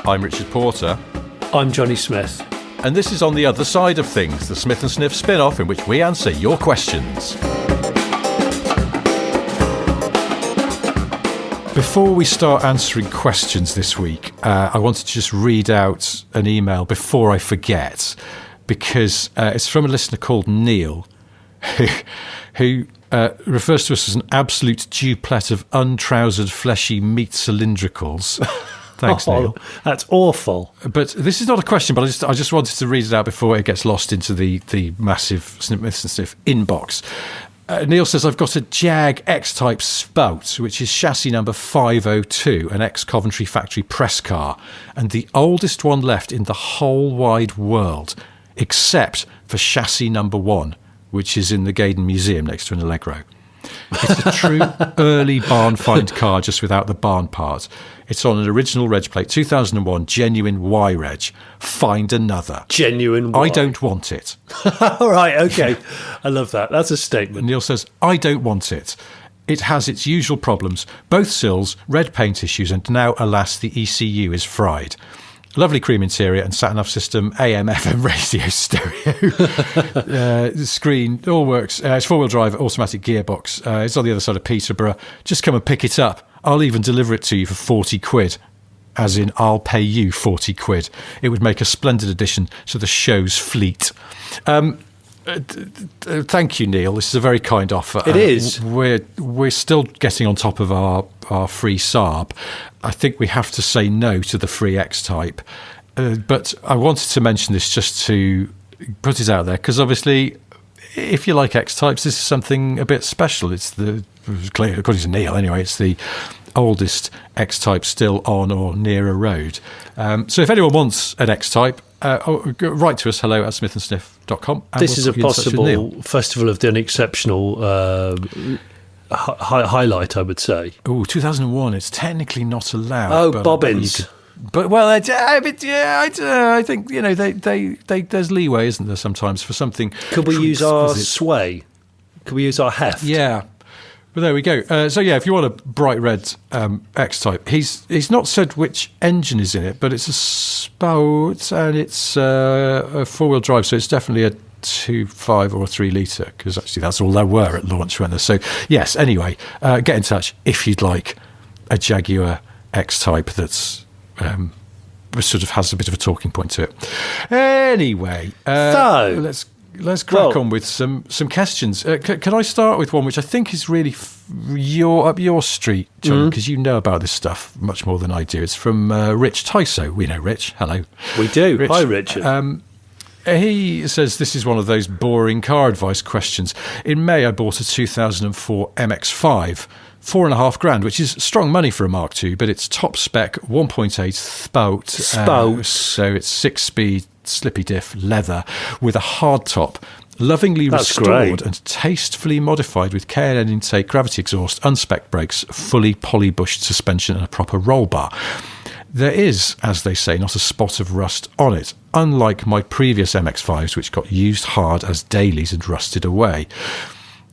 I'm Richard Porter. I'm Jonny Smith. And this is On the Other Side of Things, the Smith & Sniff spin-off in which we answer your questions. Before we start answering questions this week, I wanted to just read out an email before I forget, because it's from a listener called Neil, who refers to us as an absolute duplet of untrousered fleshy meat cylindricals. Thanks, Neil. That's awful. But this is not a question, but I just wanted to read it out before it gets lost into the massive Smith & Sniff inbox. Neil says, I've got a Jag X-Type spout, which is chassis number 502, an ex-Coventry factory press car, and the oldest one left in the whole wide world, except for chassis number 1, which is in the Gaydon Museum next to an Allegro. It's a true early barn find car, just without the barn part. It's on an original reg plate, 2001, genuine Y reg. Find another. Genuine Y. I don't want it. All right, okay. I love that. That's a statement. Neil says, I don't want it. It has its usual problems, both sills, red paint issues, and now, alas, the ECU is fried. Lovely cream interior and sat-nav system, AM, FM radio stereo. The screen, all works. It's four-wheel drive, automatic gearbox. It's on the other side of Peterborough. Just come and pick it up. I'll even deliver it to you for 40 quid. As in, I'll pay you 40 quid. It would make a splendid addition to the show's fleet. Thank you, Neil. This is a very kind offer. It is. We're still getting on top of our free Saab. I think we have to say no to the free X-Type. But I wanted to mention this just to put it out there, because obviously, if you like X-Types, this is something a bit special. It's according to Neil anyway, it's the oldest X-Type still on or near a road. So if anyone wants an X-Type, write to us, hello@smithandsniff.com. This is a possible Festival of the Unexceptional highlight, I would say. Oh, 2001, it's technically not allowed. Oh, bobbins. I think, there's leeway, isn't there, sometimes for something. Could we use our sway? Could we use our heft? Yeah. Well, there we go. If you want a bright red X-Type, he's not said which engine is in it, but it's a spout and it's a four-wheel drive, so it's definitely a 2.5 or a 3 litre, because actually that's all there were at launch, weren't there? So, yes, anyway, get in touch if you'd like a Jaguar X-Type that's sort of has a bit of a talking point to it. Anyway, Let's crack on with some questions. Can I start with one which I think is really up your street, John, because you know about this stuff much more than I do. It's from Rich Tyso. We know Rich. Hello. We do. Rich, hi, Richard. He says, this is one of those boring car advice questions. In May, I bought a 2004 MX-5, $4,500, which is strong money for a Mark II, but it's top spec 1.8 spout. So it's 6-speed, slippy diff, leather, with a hard top, lovingly restored and tastefully modified with K&N intake, gravity exhaust, unspec brakes, fully polybushed suspension and a proper roll bar. There is, as they say, not a spot of rust on it, unlike my previous MX-5s, which got used hard as dailies and rusted away.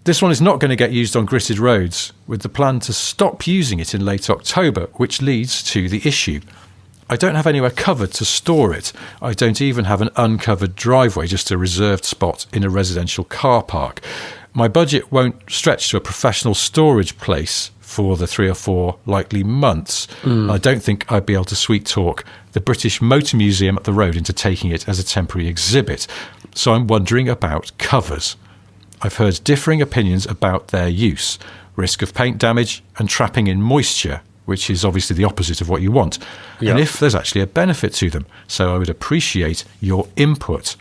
This one is not going to get used on gritted roads, with the plan to stop using it in late October, which leads to the issue. I don't have anywhere covered to store it. I don't even have an uncovered driveway, just a reserved spot in a residential car park. My budget won't stretch to a professional storage place for the 3 or 4 likely months. I don't think I'd be able to sweet talk the British Motor Museum up the road into taking it as a temporary exhibit. So I'm wondering about covers. I've heard differing opinions about their use, risk of paint damage and trapping in moisture, which is obviously the opposite of what you want, and if there's actually a benefit to them. So I would appreciate your input.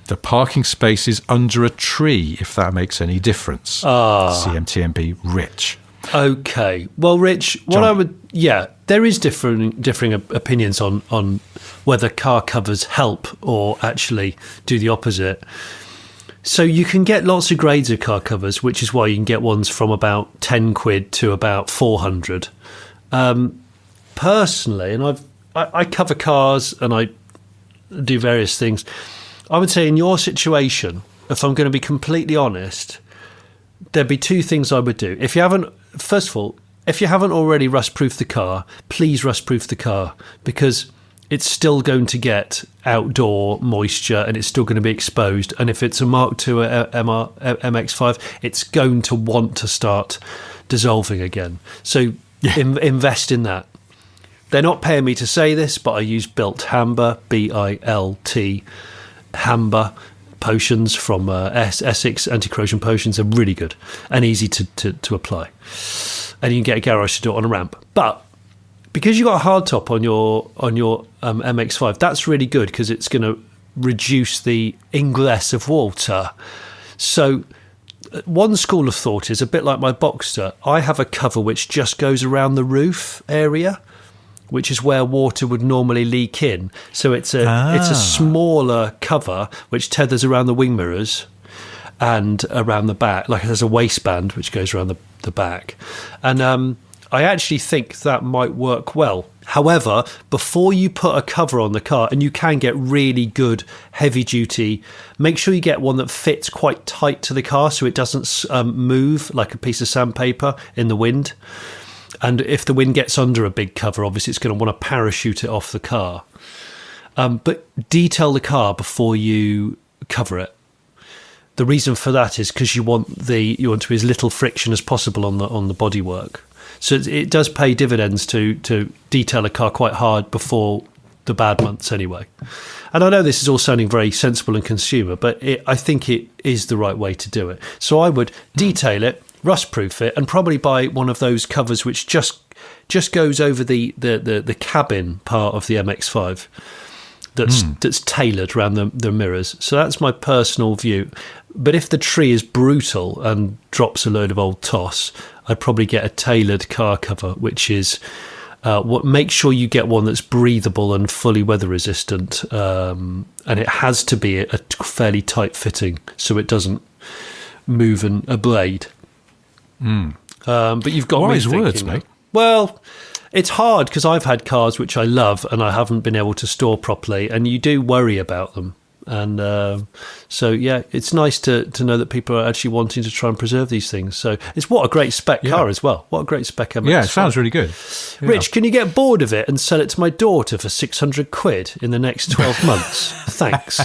The parking space is under a tree, if that makes any difference. CMTMB, Rich. Okay. Well, Rich, there is differing opinions on whether car covers help or actually do the opposite. So you can get lots of grades of car covers, which is why you can get ones from about 10 quid to about 400. Personally, and I cover cars and I do various things, I would say in your situation, if I'm going to be completely honest, there'd be 2 things I would do. First of all, if you haven't already rust-proofed the car, please rust-proof the car, because it's still going to get outdoor moisture and it's still going to be exposed. And if it's a Mark II MX-5, it's going to want to start dissolving again. So invest in that. They're not paying me to say this, but I use Bilt Hamber, BILT Hamber potions from Essex Anti-Corrosion Potions. They're really good and easy to apply. And you can get a garage to do it on a ramp. But because you got a hardtop on your MX-5, that's really good because it's going to reduce the ingress of water. So one school of thought is a bit like my Boxster. I have a cover which just goes around the roof area, which is where water would normally leak in. So it's a smaller cover which tethers around the wing mirrors and around the back, like there's a waistband which goes around the back. And I actually think that might work well. However, before you put a cover on the car, and you can get really good heavy duty, make sure you get one that fits quite tight to the car so it doesn't move like a piece of sandpaper in the wind. And if the wind gets under a big cover, obviously it's going to want to parachute it off the car. But detail the car before you cover it. The reason for that is because you want to be as little friction as possible on the bodywork. So it does pay dividends to detail a car quite hard before the bad months anyway. And I know this is all sounding very sensible and consumer, but I think it is the right way to do it. So I would detail it, rust-proof it, and probably buy one of those covers which just goes over the cabin part of the MX-5 that's tailored around the mirrors. So that's my personal view. But if the tree is brutal and drops a load of old toss, I'd probably get a tailored car cover, which is make sure you get one that's breathable and fully weather resistant, and it has to be a fairly tight fitting so it doesn't move a blade. But you've got wise words, mate. Well, it's hard because I've had cars which I love and I haven't been able to store properly, and you do worry about them. And so, yeah, it's nice to know that people are actually wanting to try and preserve these things. So it's what a great spec car as well. What a great spec MX. Yeah, it sounds really good. Yeah. Rich, can you get bored of it and sell it to my daughter for 600 quid in the next 12 months? Thanks.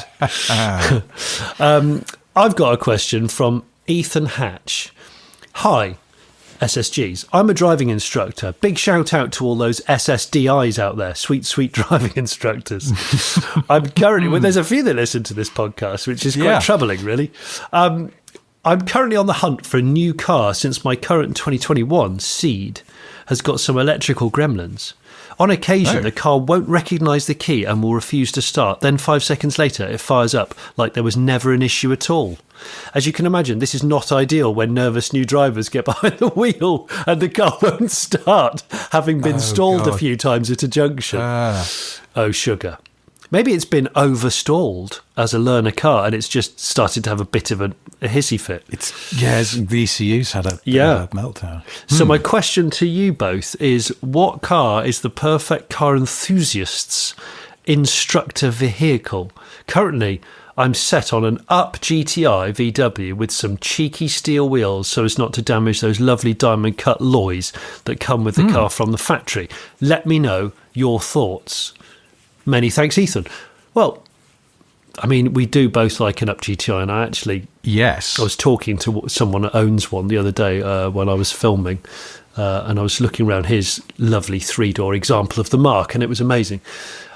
I've got a question from Ethan Hatch. Hi, SSGs. I'm a driving instructor. Big shout out to all those SSDIs out there, sweet driving instructors. I'm currently, there's a few that listen to this podcast, which is quite troubling, really. I'm currently on the hunt for a new car since my current 2021 Seed has got some electrical gremlins. On occasion, the car won't recognise the key and will refuse to start. Then 5 seconds later, it fires up like there was never an issue at all. As you can imagine, this is not ideal when nervous new drivers get behind the wheel and the car won't start, having been stalled a few times at a junction. Oh, sugar. Maybe it's been overstalled as a learner car and it's just started to have a bit of a hissy fit. The ECU's had a meltdown. So my question to you both is, what car is the perfect car enthusiast's instructor vehicle? Currently, I'm set on an Up GTI VW with some cheeky steel wheels so as not to damage those lovely diamond cut alloys that come with the car from the factory. Let me know your thoughts. Many thanks, Ethan. Well, I mean, we do both like an Up GTI, and I actually... Yes. I was talking to someone that owns one the other day when I was filming, and I was looking around his lovely 3-door example of the Mark, and it was amazing.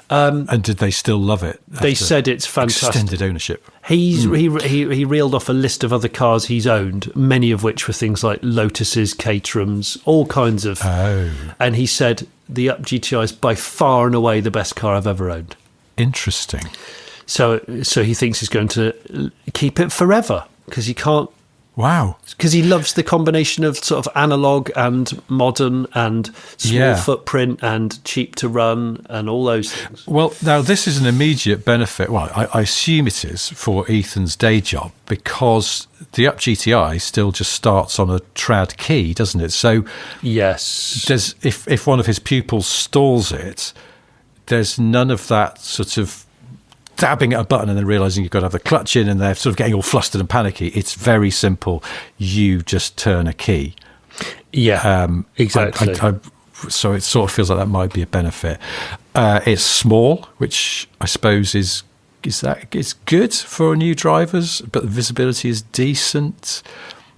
And did they still love it? They said it's fantastic. Extended ownership. He reeled off a list of other cars he's owned, many of which were things like Lotuses, Caterhams, all kinds of... And he said the Up GTI is by far and away the best car I've ever owned. Interesting. So he thinks he's going to keep it forever because he can't... Wow. Because he loves the combination of sort of analogue and modern and small footprint and cheap to run and all those things. Well, now this is an immediate benefit. Well, I assume it is for Ethan's day job because the Up GTI still just starts on a trad key, doesn't it? So yes, if one of his pupils stalls it, there's none of that sort of dabbing at a button and then realising you've got to have the clutch in and they're sort of getting all flustered and panicky. It's very simple. You just turn a key. Yeah, exactly. So it sort of feels like that might be a benefit. It's small, which I suppose is good for new drivers, but the visibility is decent.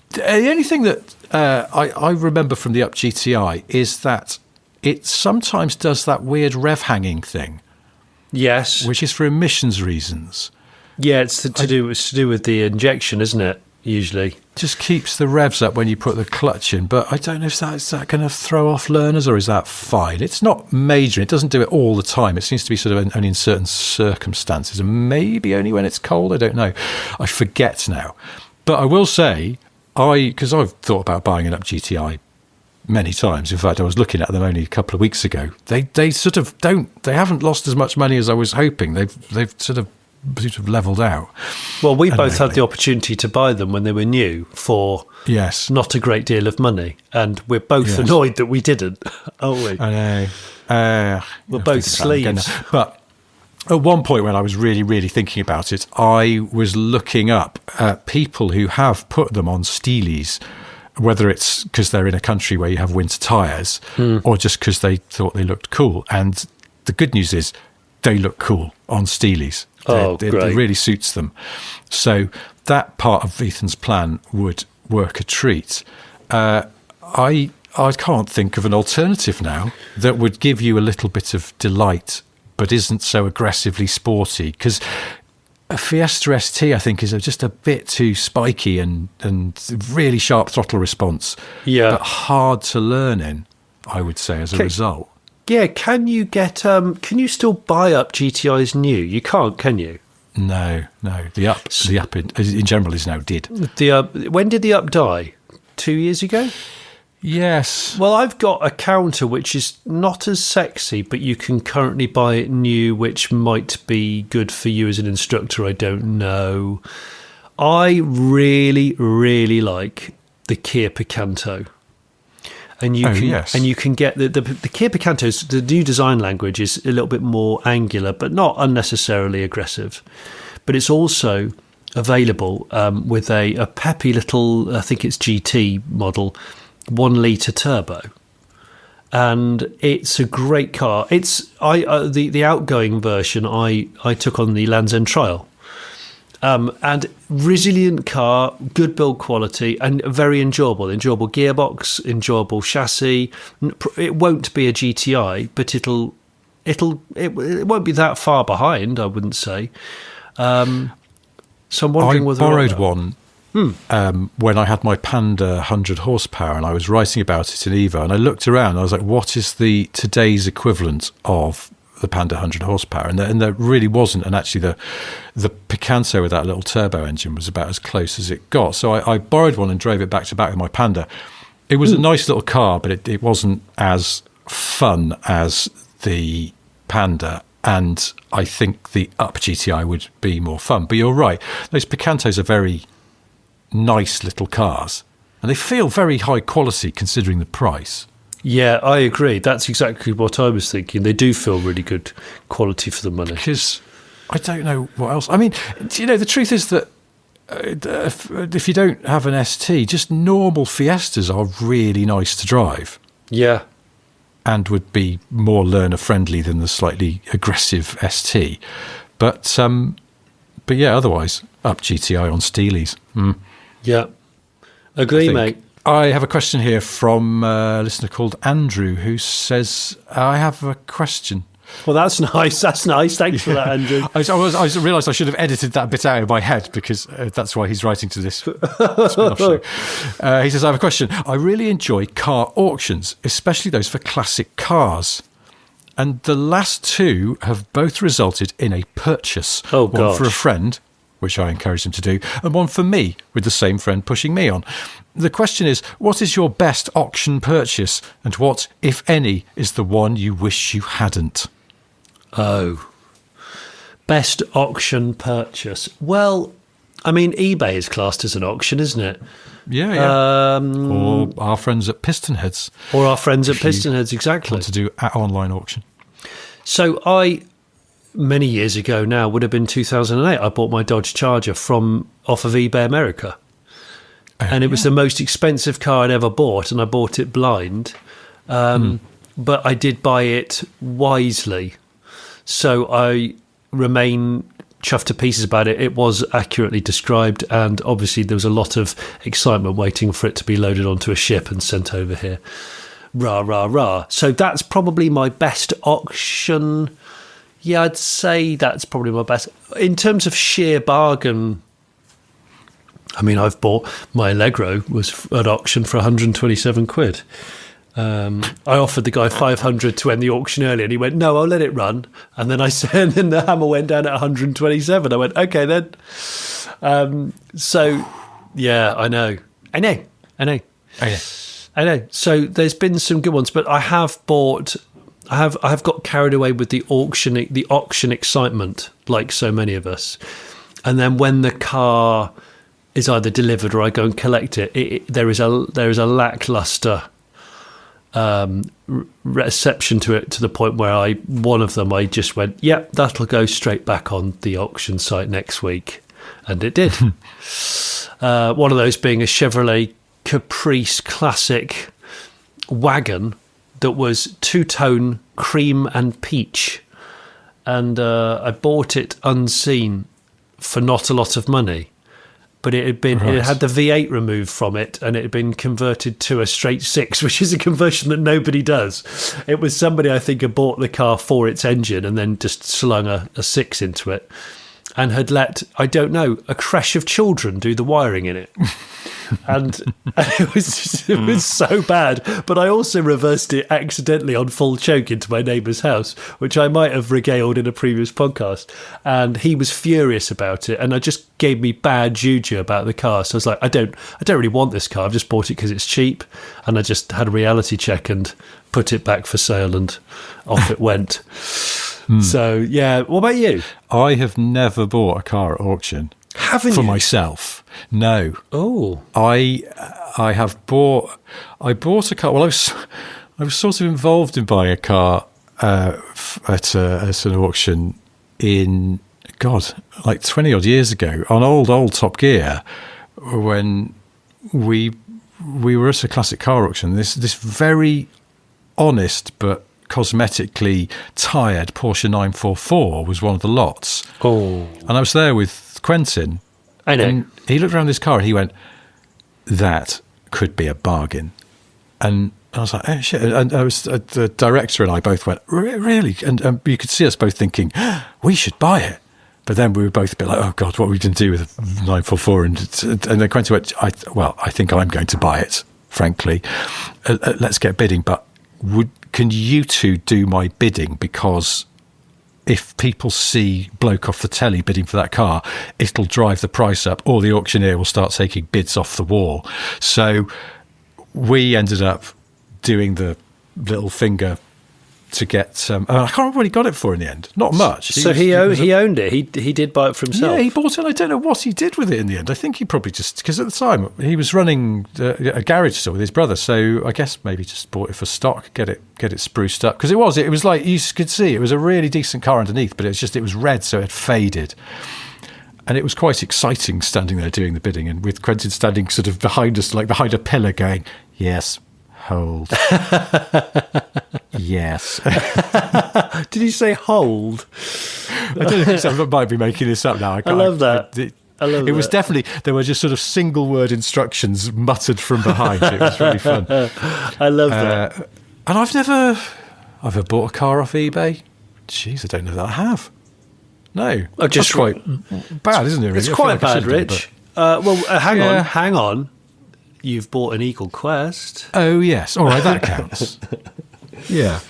The only thing that I remember from the Up GTI is that it sometimes does that weird rev hanging thing. Yes, which is for emissions reasons. Yeah, it's to do with the injection, isn't it? Usually, just keeps the revs up when you put the clutch in. But I don't know if is that going to throw off learners, or is that fine? It's not major. It doesn't do it all the time. It seems to be sort of only in certain circumstances, and maybe only when it's cold. I don't know. I forget now. But I will say, because I've thought about buying an Up GTI many times. In fact, I was looking at them only a couple of weeks ago. They sort of don't. They haven't lost as much money as I was hoping. They've sort of levelled out. Well, we both had the opportunity to buy them when they were new for not a great deal of money, and we're both annoyed that we didn't, aren't we? I know. We're both sleeves. But at one point when I was really, really thinking about it, I was looking up people who have put them on Steelies, whether it's because they're in a country where you have winter tyres or just because they thought they looked cool. And the good news is they look cool on Steelies. It really suits them. So that part of Ethan's plan would work a treat. I can't think of an alternative now that would give you a little bit of delight but isn't so aggressively sporty, because a Fiesta ST, I think, is just a bit too spiky and really sharp throttle response, but hard to learn in, I would say, as a result. Yeah, can you still buy Up GTIs new? You can't, can you? No. The Up in general is now did. When did the Up die? 2 years ago? Yes. Well, I've got a counter which is not as sexy, but you can currently buy it new, which might be good for you as an instructor. I don't know. I really, really like the Kia Picanto. And you can get the Kia Picanto's, the new design language is a little bit more angular, but not unnecessarily aggressive. But it's also available with a peppy little, I think it's GT model, 1 litre turbo. And it's a great car. It's the outgoing version I took on the Land's End trial. And resilient car, good build quality, and very enjoyable. Enjoyable gearbox, enjoyable chassis. It won't be a GTI, but it won't be that far behind, I wouldn't say. So I'm wondering whether I borrowed one when I had my Panda 100 horsepower, and I was writing about it in Evo, and I looked around. And I was like, what is today's equivalent of the Panda 100 horsepower? And there really wasn't. And actually the Picanto with that little turbo engine was about as close as it got. So I borrowed one and drove it back to back with my Panda. It was a nice little car, but it wasn't as fun as the Panda. And I think the Up GTI would be more fun. But you're right. Those Picantos are very nice little cars, and they feel very high quality considering the price. Yeah, I agree. That's exactly what I was thinking. They do feel really good quality for the money. Because I don't know what else. I mean, the truth is that if you don't have an ST, just normal Fiestas are really nice to drive. Yeah. And would be more learner-friendly than the slightly aggressive ST. But yeah, otherwise, Up GTI on Steelies. Yeah. Agree, mate. I have a question here from a listener called Andrew, who says, I have a question. Well, that's nice. Thanks for that, Andrew. I realised I should have edited that bit out of my head, because that's why he's writing to this spin-off show. He says, I have a question. I really enjoy car auctions, especially those for classic cars. And the last two have both resulted in a purchase. One for a friend, which I encouraged him to do, and one for me, with the same friend pushing me on. The question is, what is your best auction purchase, and what, if any, is the one you wish you hadn't? Oh, best auction purchase. Well, I mean, eBay is classed as an auction, isn't it? Yeah. Or our friends at Pistonheads. Exactly. Want to do an online auction. So many years ago now, would have been 2008, I bought my Dodge Charger off of eBay America. And it was the most expensive car I'd ever bought, and I bought it blind. But I did buy it wisely, So I remain chuffed to pieces about it. It was accurately described, and obviously there was a lot of excitement waiting for it to be loaded onto a ship and sent over here. Rah, rah, rah. So that's probably my best auction. Yeah, I'd say that's probably my best. In terms of sheer bargain, I mean, I've bought my Allegro was at auction for 127 quid. I offered the guy 500 to end the auction early, and he went, "No, I'll let it run." And then I said, and then the hammer went down at 127. I went, "Okay then." So, yeah, I know. So there's been some good ones, but I have got carried away with the auction excitement, like so many of us. And then when the car is either delivered or I go and collect it, there is a lackluster reception to it, to the point where one of them I just went, "Yep, that'll go straight back on the auction site next week," and it did. One of those being a Chevrolet Caprice Classic wagon that was two-tone cream and peach, and I bought it unseen for not a lot of money. But it had the V8 removed from it, and it had been converted to a straight six, which is a conversion that nobody does. It was somebody, I think, had bought the car for its engine and then just slung a six into it, and had let, I don't know, a creche of children do the wiring in it. And it was so bad. But I also reversed it accidentally on full choke into my neighbour's house, which I might have regaled in a previous podcast. And he was furious about it, and I just gave me bad juju about the car. So I was like, I don't really want this car. I've just bought it because it's cheap. And I just had a reality check and put it back for sale, and off it went. So yeah, what about you? I have never bought a car at auction. Haven't for you? myself? No. Oh, I bought a car. Well, I was sort of involved in buying a car at an auction in like 20 odd years ago on old Top Gear, when we were at a classic car auction. This very honest but cosmetically tired Porsche 944 was one of the lots. Oh, and I was there with Quentin. I know. And he looked around this car and he went, "That could be a bargain." And I was like, "Oh shit!" And the director and I both went, "Really?" And you could see us both thinking, "We should buy it." But then we were both a bit like, "Oh God, what are we going to do with a 944?" And then Quentin went, I think I'm going to buy it. Frankly, let's get bidding. But can you two do my bidding? Because if people see bloke off the telly bidding for that car, it'll drive the price up, or the auctioneer will start taking bids off the wall. So we ended up doing the little finger to get. I can't remember what he got it for in the end. Not much. He owned it. He did buy it for himself. Yeah, he bought it. I don't know what he did with it in the end. I think he probably just, because at the time he was running a garage store with his brother, so I guess maybe just bought it for stock, get it spruced up, because it was like you could see it was a really decent car underneath, but it was red, so it had faded. And it was quite exciting standing there doing the bidding, and with Quentin standing sort of behind us, like behind a pillar, going, "Yes, hold." Yes. Did he say hold? I don't know if I might be making this up now. I love that. It was definitely, there were just sort of single word instructions muttered from behind. It was really fun. I love that. And I've never bought a car off eBay. Jeez, I don't know that I have. No. Just quite bad, isn't it? Really? It's quite bad, Rich. Hang on. You've bought an Eagle Quest. Oh, yes. All right, that counts. Yeah.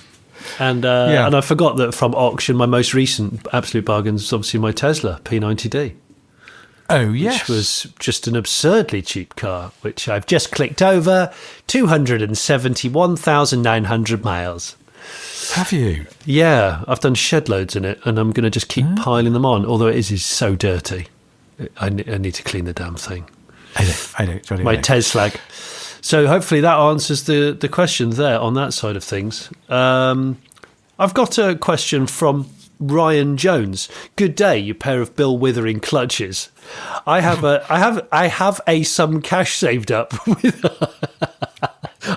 And I forgot that from auction, my most recent absolute bargain is obviously my Tesla P90D. Oh, yes. Which was just an absurdly cheap car, which I've just clicked over 271,900 miles. Have you? Yeah, I've done shed loads in it, and I'm going to just keep piling them on, although it is so dirty. I need to clean the damn thing. I know. My Tesla. So hopefully that answers the question there on that side of things. I've got a question from Ryan Jones. Good day, you pair of Bill Withering clutches. I have some cash saved up.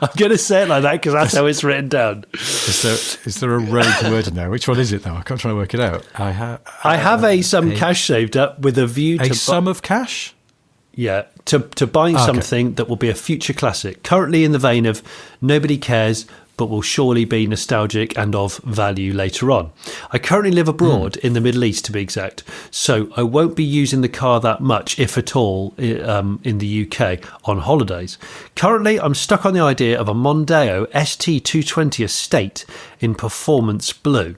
I'm going to say it like that because that's how it's written down. Is there a rogue word in there? Which one is it, though? I can't try to work it out. I have a sum cash saved up with a view to... A sum of cash? Yeah, to buying something that will be a future classic. Currently in the vein of nobody cares, but will surely be nostalgic and of value later on. I currently live abroad, in the Middle East to be exact, so I won't be using the car that much, if at all, in the UK on holidays. Currently, I'm stuck on the idea of a Mondeo ST220 Estate in performance blue,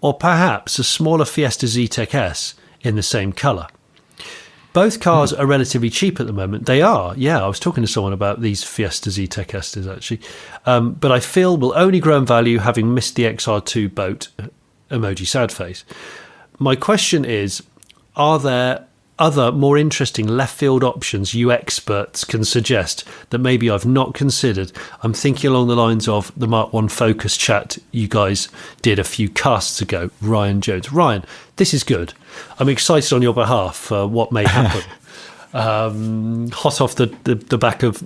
or perhaps a smaller Fiesta Z-Tech S in the same colour. Both cars are relatively cheap at the moment. They are, yeah. I was talking to someone about these Fiesta Z-Tech S's, actually. But I feel will only grow in value having missed the XR2 boat, emoji sad face. My question is, are there other more interesting left field options you experts can suggest that maybe I've not considered? I'm thinking along the lines of the Mark 1 Focus chat you guys did a few casts ago, Ryan Jones. Ryan, this is good. I'm excited on your behalf for what may happen. Hot off the back of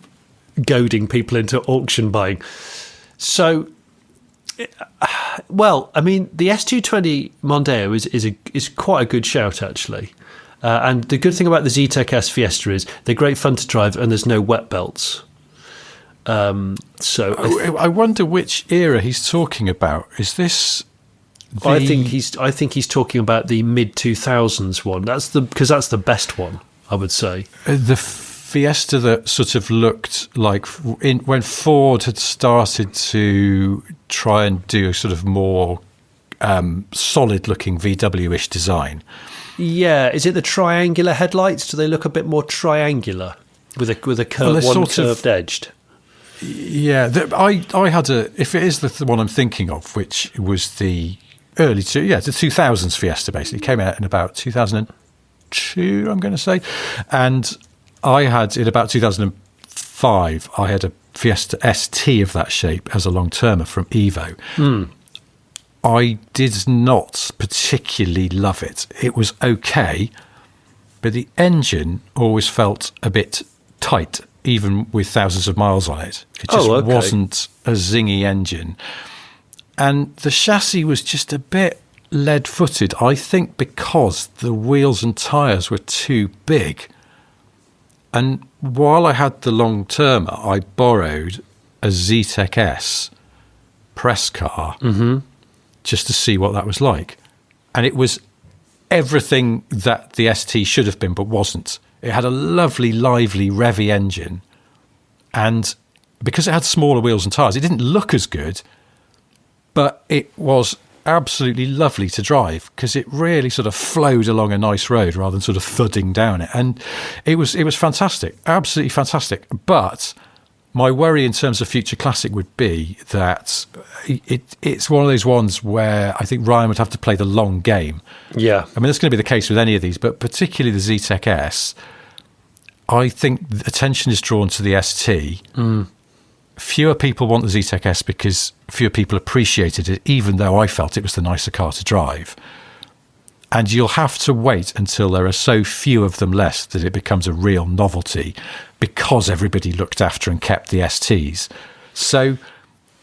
goading people into auction buying. So, well, I mean, the S220 Mondeo is quite a good shout, actually. And the good thing about the Z-Tech S Fiesta is they're great fun to drive and there's no wet belts. I wonder which era he's talking about. Is this... I think he's talking about the mid 2000s one. Because that's the best one, I would say. The Fiesta that sort of looked like when Ford had started to try and do a sort of more solid-looking VW-ish design. Yeah, is it the triangular headlights? Do they look a bit more triangular with a curved edged? Yeah, I had if it is the one I'm thinking of, which was the the 2000s Fiesta, basically came out in about 2002, I'm going to say, and I had in about 2005 I had a Fiesta ST of that shape as a long-termer from Evo. I did not particularly love it. It was okay, but the engine always felt a bit tight, even with thousands of miles on it. It just wasn't a zingy engine. And the chassis was just a bit lead-footed, I think because the wheels and tyres were too big. And while I had the long-termer, I borrowed a Z-Tech S press car just to see what that was like. And it was everything that the ST should have been, but wasn't. It had a lovely, lively, revvy engine. And because it had smaller wheels and tyres, it didn't look as good, but it was absolutely lovely to drive because it really sort of flowed along a nice road rather than sort of thudding down it. And it was fantastic, absolutely fantastic. But my worry in terms of future classic would be that it's one of those ones where I think Ryan would have to play the long game. Yeah. I mean, that's going to be the case with any of these, but particularly the Z-Tech S, I think attention is drawn to the ST. Fewer people want the Z-Tech S because fewer people appreciated it, even though I felt it was the nicer car to drive. And you'll have to wait until there are so few of them left that it becomes a real novelty because everybody looked after and kept the STs. So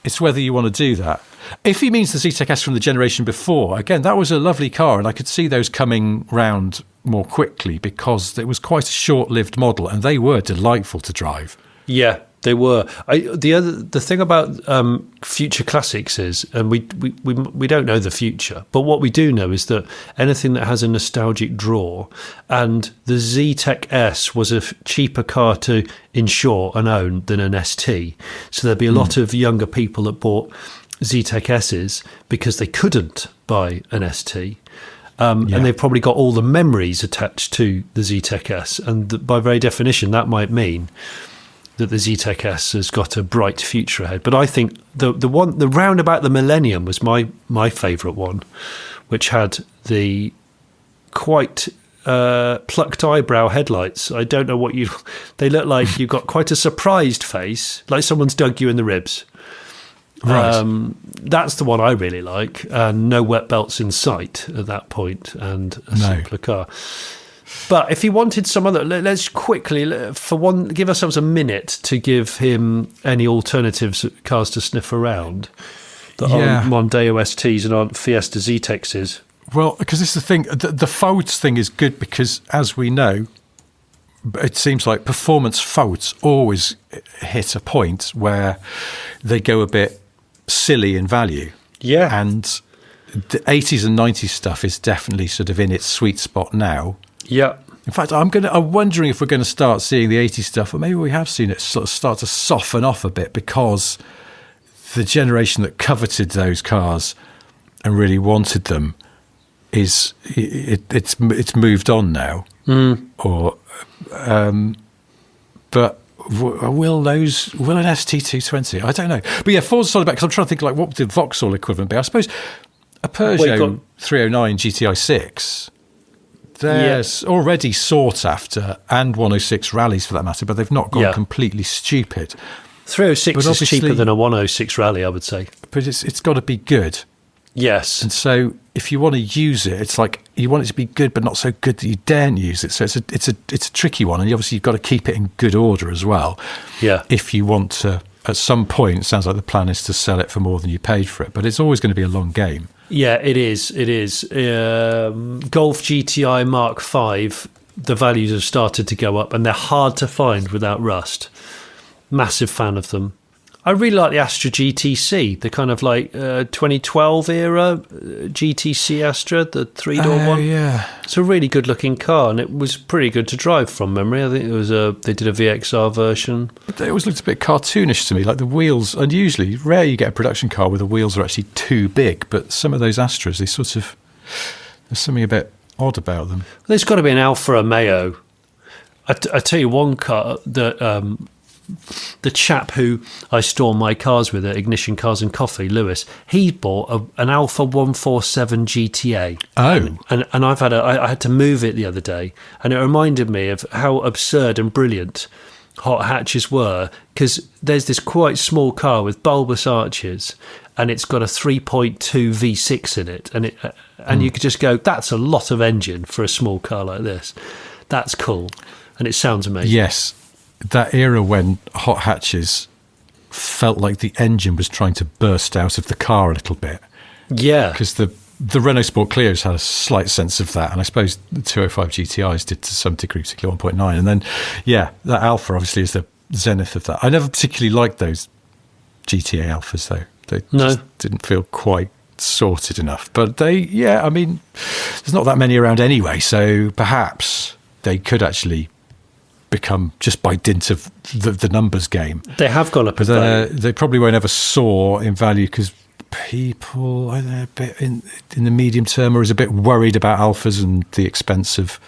it's whether you want to do that. If he means the Z-Tech S from the generation before, again, that was a lovely car, and I could see those coming round more quickly because it was quite a short-lived model, and they were delightful to drive. Yeah, they were. The thing about future classics is, and we don't know the future, but what we do know is that anything that has a nostalgic draw, and the Z-Tech S was a cheaper car to insure and own than an ST. So there'd be a lot of younger people that bought Z-Tech S's because they couldn't buy an ST. And they've probably got all the memories attached to the Z-Tech S. And by very definition, that might mean that the Z-Tech S has got a bright future ahead. But I think the round about the millennium was my favourite one, which had the quite plucked eyebrow headlights. I don't know they look like you've got quite a surprised face, like someone's dug you in the ribs. Right. That's the one I really like. No wet belts in sight at that point, and a simpler car. But if he wanted some other, let's quickly, give ourselves a minute to give him any alternatives cars to sniff around that aren't Mondeo STs and aren't Fiesta Z-Texes. Well, because this is the thing, the Folds thing is good because, as we know, it seems like performance Folds always hit a point where they go a bit silly in value. Yeah. And the 80s and 90s stuff is definitely sort of in its sweet spot now. Yeah. In fact, I'm wondering if we're going to start seeing the 80s stuff, or maybe we have seen it sort of start to soften off a bit because the generation that coveted those cars and really wanted them it's moved on now. Or but will an ST220? I don't know. But yeah, Ford's solid back, because I'm trying to think like what would the Vauxhall equivalent be. I suppose a Peugeot 309 GTI 6. They're already sought after, and 106 rallies for that matter, but they've not gone completely stupid. 306 is cheaper than a 106 rally, I would say. But it's got to be good. Yes. And so if you want to use it, it's like you want it to be good, but not so good that you daren't use it. So it's a tricky one, and obviously you've got to keep it in good order as well. Yeah. If you want to, at some point, it sounds like the plan is to sell it for more than you paid for it, but it's always going to be a long game. Yeah, it is. It is. Golf GTI Mark V, the values have started to go up, and they're hard to find without rust. Massive fan of them. I really like the Astra GTC, the kind of like 2012 era GTC Astra, the three-door one. Yeah, it's a really good-looking car, and it was pretty good to drive from memory. I think it was they did a VXR version. But they always looked a bit cartoonish to me, like the wheels. And usually, rare you get a production car where the wheels are actually too big. But some of those Astras, they sort of, there's something a bit odd about them. There's got to be an Alfa Romeo. I tell you one car that. The chap who I store my cars with at Ignition Cars and Coffee, Lewis, he bought an Alfa 147 GTA. Oh. And I had to move it the other day, and it reminded me of how absurd and brilliant hot hatches were, because there's this quite small car with bulbous arches, and it's got a 3.2 V6 in it, and you could just go, that's a lot of engine for a small car like this. That's cool, and it sounds amazing. Yes. That era when hot hatches felt like the engine was trying to burst out of the car a little bit. Yeah. Because the Renault Sport Clios had a slight sense of that, and I suppose the 205 GTIs did to some degree, particularly 1.9. And then, that Alfa obviously is the zenith of that. I never particularly liked those GTA Alphas, though. They just didn't feel quite sorted enough. But there's not that many around anyway, so perhaps they could actually become, just by dint of the numbers game. They have gone up in value. They probably won't ever soar in value because people, I don't know, a bit in the medium term are a bit worried about Alphas and the expense of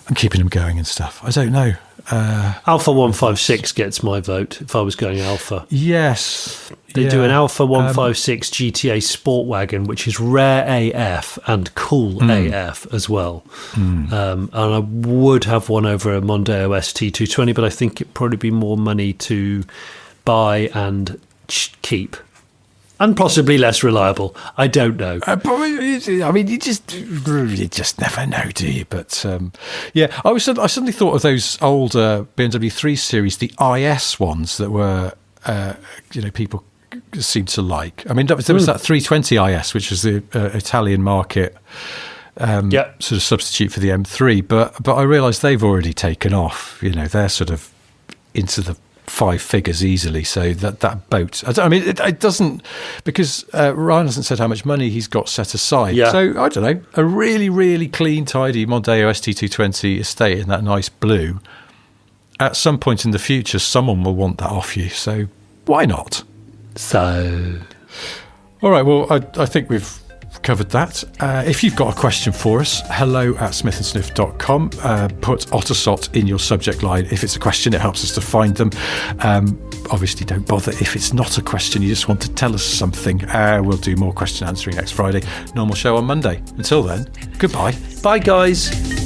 and keeping them going and stuff. I don't know. Alpha 156 gets my vote if I was going Alpha. Yes. They do an Alpha 156 GTA Sport Wagon, which is rare AF and cool AF as well. And I would have one over a Mondeo ST220, but I think it'd probably be more money to buy and keep. And possibly less reliable. I don't know. You just never know, do you? But I suddenly thought of those older BMW 3 Series, the IS ones that were, people seemed to like. I mean, there was that 320 IS, which was the Italian market sort of substitute for the M3. But I realised they've already taken off. They're sort of into the 5 figures easily, so that boat, it doesn't, because Ryan hasn't said how much money he's got set aside, so I don't know, a really, really clean, tidy Mondeo ST220 estate in that nice blue, at some point in the future someone will want that off you, so why not? So alright, well I think we've covered that. If you've got a question for us, hello@smithandsniff.com. Put Otosot in your subject line. If it's a question, it helps us to find them. Obviously, don't bother if it's not a question, you just want to tell us something. We'll do more question answering next Friday. Normal show on Monday. Until then, goodbye. Bye, guys.